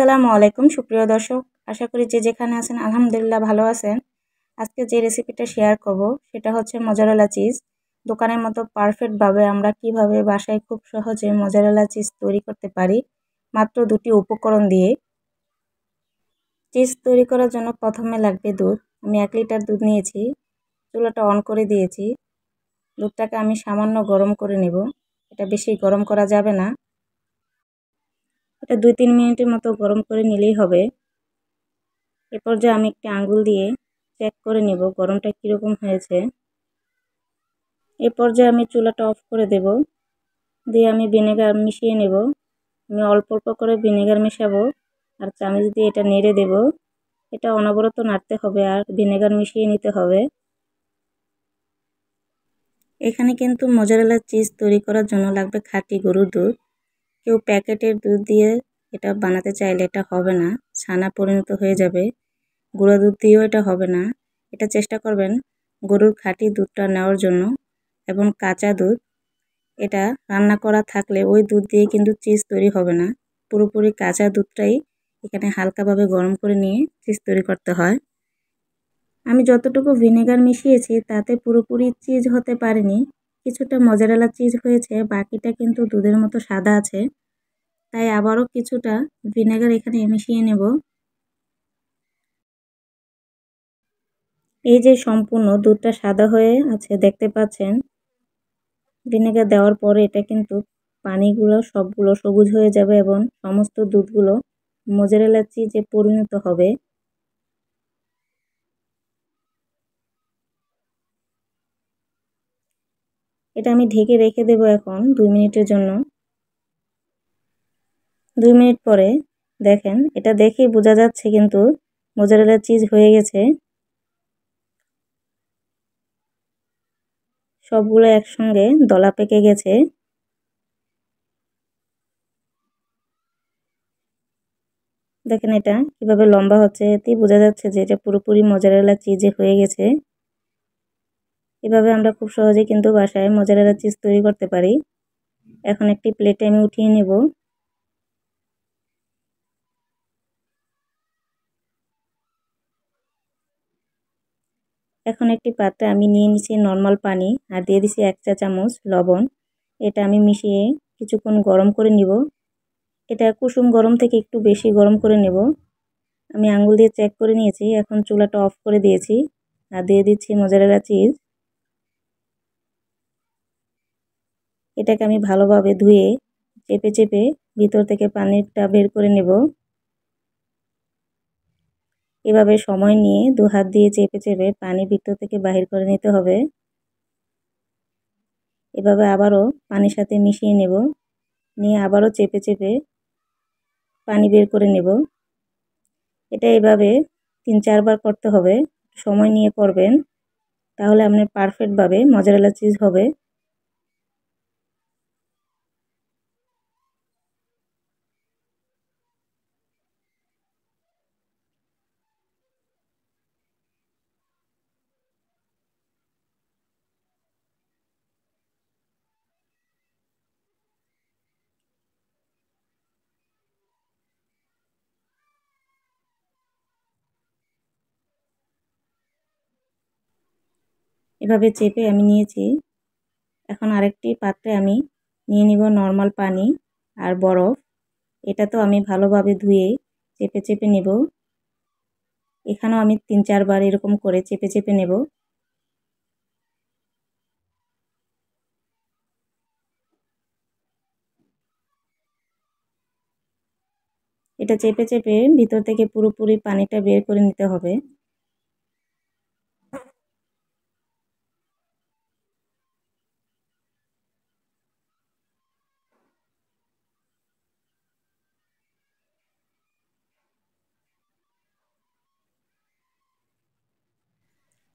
আসসালামু আলাইকুম সুপ্রিয় দর্শক, আশা করি যে যেখানে আছেন আলহামদুলিল্লাহ ভালো আছেন। আজকে যে রেসিপিটা শেয়ার করব সেটা হচ্ছে মোজারেলা চিজ। দোকানের মতো পারফেক্টভাবে আমরা কিভাবে বাসায় খুব সহজে মোজারেলা চিজ তৈরি করতে পারি মাত্র দুটি উপকরণ দিয়ে। চিজ তৈরি করার জন্য প্রথমে লাগবে দুধ। আমি 1 লিটার দুধ নিয়েছি, চুলাটা অন করে দিয়েছি। দুধটাকে আমি সামান্য গরম করে নেব, এটা বেশি গরম করা যাবে না, এটা 2-3 মিনিটের মতো গরম করে নিলেই হবে। এ পর্যায়ে আমি একটি আঙ্গুল দিয়ে চেক করে নেব গরমটা কীরকম হয়েছে। এ পর্যায়ে আমি চুলাটা অফ করে দেব, দিয়ে আমি ভিনেগার মিশিয়ে নেব। আমি অল্প অল্প করে ভিনেগার মেশাবো আর চামচ দিয়ে এটা নেড়ে দেব। এটা অনবরত নাড়তে হবে আর ভিনেগার মিশিয়ে নিতে হবে। এখানে কিন্তু মোজারেলা চিজ তৈরি করার জন্য লাগবে খাঁটি গরুর দুধ। কেউ প্যাকেটের দুধ দিয়ে এটা বানাতে চাইলে এটা হবে না, ছানা পরিণত হয়ে যাবে। গুঁড়া দুধ দিয়েও এটা হবে না। এটা চেষ্টা করবেন গরুর খাঁটি দুধটা নেওয়ার জন্য। এবং কাঁচা দুধ, এটা রান্না করা থাকলে ওই দুধ দিয়ে কিন্তু চিজ তৈরি হবে না। পুরোপুরি কাঁচা দুধটাই এখানে হালকাভাবে গরম করে নিয়ে চিজ তৈরি করতে হয়। আমি যতটুকু ভিনেগার মিশিয়েছি তাতে পুরোপুরি চিজ হতে পারেনি, কিছুটা মোজারেলা চিজ হয়েছে, বাকিটা কিন্তু দুধের মতো সাদা আছে। তাই আবারও কিছুটা ভিনেগার এখানে মিশিয়ে নেব। এই যে সম্পূর্ণ দুধটা সাদা হয়ে আছে দেখতে পাচ্ছেন, ভিনেগার দেওয়ার পরে এটা কিন্তু পানিগুলো সবগুলো সবুজ হয়ে যাবে এবং সমস্ত দুধগুলো মোজারেলা চিজে পরিণত হবে। এটা আমি ঢেকে রেখে দেব এখন 2 মিনিটের জন্য। 2 মিনিট পরে দেখেন, এটা দেখেই বোঝা যাচ্ছে কিন্তু মোজারেলা চিজ হয়ে গেছে। সবগুলো একসঙ্গে দলা পেকে গেছে। দেখেন এটা কিভাবে লম্বা হচ্ছে, এতেই বোঝা যাচ্ছে যে এটা পুরোপুরি মোজারেলা চিজে হয়ে গেছে। এভাবে আমরা খুব সহজে কিন্তু বাসায় মোজারেলা চিজ তৈরি করতে পারি। এখন একটি প্লেটে আমি উঠিয়ে নেব। এখন একটি পাত্রে আমি নিয়ে নিচ্ছি নর্মাল পানি আর দিয়ে দিচ্ছি 1 চা চামচ লবণ। এটা আমি মিশিয়ে কিছুক্ষণ গরম করে নিব। এটা কুসুম গরম থেকে একটু বেশি গরম করে নেব। আমি আঙ্গুল দিয়ে চেক করে নিয়েছি, এখন চুলাটা অফ করে দিয়েছি আর দিয়ে দিচ্ছি মোজারেলা চিজ। এটাকে আমি ভালোভাবে ধুয়ে চেপে চেপে ভিতর থেকে পানিটা বের করে নেব। এভাবে সময় নিয়ে 2 হাত দিয়ে চেপে চেপে পানি ভিতর থেকে বাহির করে নিতে হবে। এভাবে আবারও পানির সাথে মিশিয়ে নেব, নিয়ে আবারও চেপে চেপে পানি বের করে নেব। এটা এভাবে 3-4 বার করতে হবে, সময় নিয়ে করবেন, তাহলে আপনার পারফেক্টভাবে মোজারেলা চিজ হবে। এভাবে চেপে আমি নিয়েছি। এখন আরেকটি পাত্রে আমি নিয়ে নিব নর্মাল পানি আর বরফ। এটা তো আমি ভালোভাবে ধুয়ে চেপে চেপে নেব। এখানেও আমি 3-4 বার এরকম করে চেপে চেপে নেব। এটা চেপে চেপে ভিতর থেকে পুরোপুরি পানিটা বের করে নিতে হবে।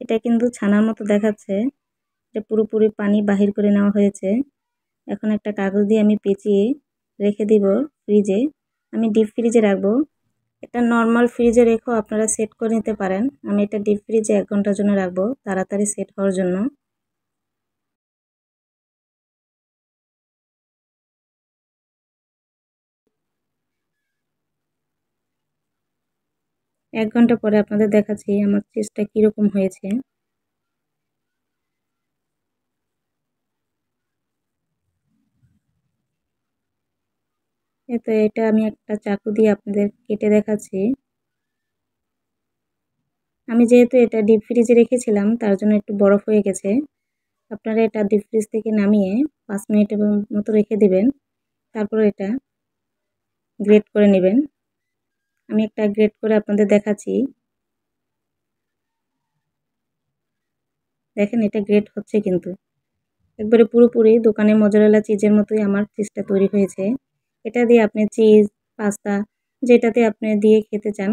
এটা কিন্তু ছানার মতো দেখাচ্ছে, এটা পুরোপুরি পানি বাহির করে নেওয়া হয়েছে। এখন একটা কাগজ দিয়ে আমি পেঁচিয়ে রেখে দিব ফ্রিজে। আমি ডিপ ফ্রিজে রাখবো। এটা নর্মাল ফ্রিজে রেখেও আপনারা সেট করে নিতে পারেন। আমি এটা ডিপ ফ্রিজে 1 ঘন্টার জন্য রাখবো, তাড়াতাড়ি সেট হওয়ার জন্য। 1 ঘন্টা পরে আপনাদের দেখাচ্ছি আমার চিজটা কীরকম হয়েছে। তো এটা আমি একটা চাকু দিয়ে আপনাদের কেটে দেখাচ্ছি। আমি যেহেতু এটা ডিপ ফ্রিজে রেখেছিলাম তার জন্য একটু বরফ হয়ে গেছে। আপনারা এটা ডিপ ফ্রিজ থেকে নামিয়ে 5 মিনিটের মতো রেখে দিবেন। তারপর এটা গ্রেট করে নেবেন। আমি একটা গ্রেট করে আপনাদের দেখাচ্ছি। দেখেন এটা গ্রেট হচ্ছে কিন্তু একবারে পুরোপুরি দোকানের মোজারেলা চিজের মতোই আমার চিজটা তৈরি হয়েছে। এটা দিয়ে আপনি চিজ, পাস্তা যেটাতে আপনি দিয়ে খেতে চান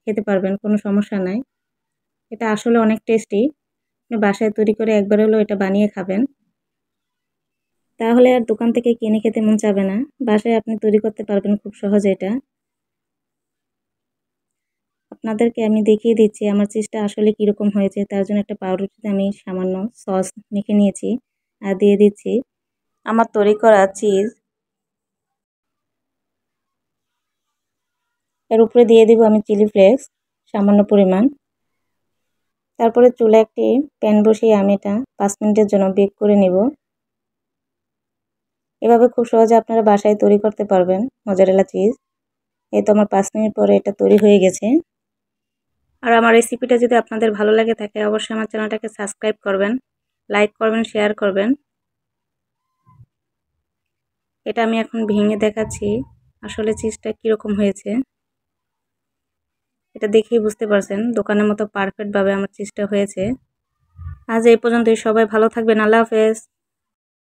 খেতে পারবেন, কোনো সমস্যা নাই। এটা আসলে অনেক টেস্টি। আপনি বাসায় তৈরি করে একবার হলেও এটা বানিয়ে খাবেন, তাহলে আর দোকান থেকে কিনে খেতে মন চাবে না। বাসায় আপনি তৈরি করতে পারবেন খুব সহজে এটা। আপনাদেরকে আমি দেখিয়ে দিচ্ছি আমার চিজটা আসলে কীরকম হয়েছে। তার জন্য একটা পাউরুটিতে আমি সামান্য সস মেখে নিয়েছি আর দিয়ে দিচ্ছি আমার তৈরি করা চিজ। এর উপরে দিয়ে দিব আমি চিলি ফ্লেক্স সামান্য পরিমাণ। তারপরে চুলায় একটি প্যান বসিয়ে আমি এটা 5 মিনিটের জন্য বেক করে নেব। এভাবে খুব সহজে আপনারা বাসায় তৈরি করতে পারবেন মোজারেলা চিজ। এই তো আমার 5 মিনিট পরে এটা তৈরি হয়ে গেছে। আর আমার রেসিপিটা যদি আপনাদের ভালো লাগে থাকে অবশ্যই আমার চ্যানেলটাকে সাবস্ক্রাইব করবেন, লাইক করবেন, শেয়ার করবেন। এটা আমি এখন ভেঙে দেখাচ্ছি আসলে চিজটা কীরকম হয়েছে। এটা দেখেই বুঝতে পারছেন দোকানের মতো পারফেক্টভাবে আমার চিজটা হয়েছে। আজ এই পর্যন্তই, সবাই ভালো থাকবেন। আল্লাহ হাফেজ।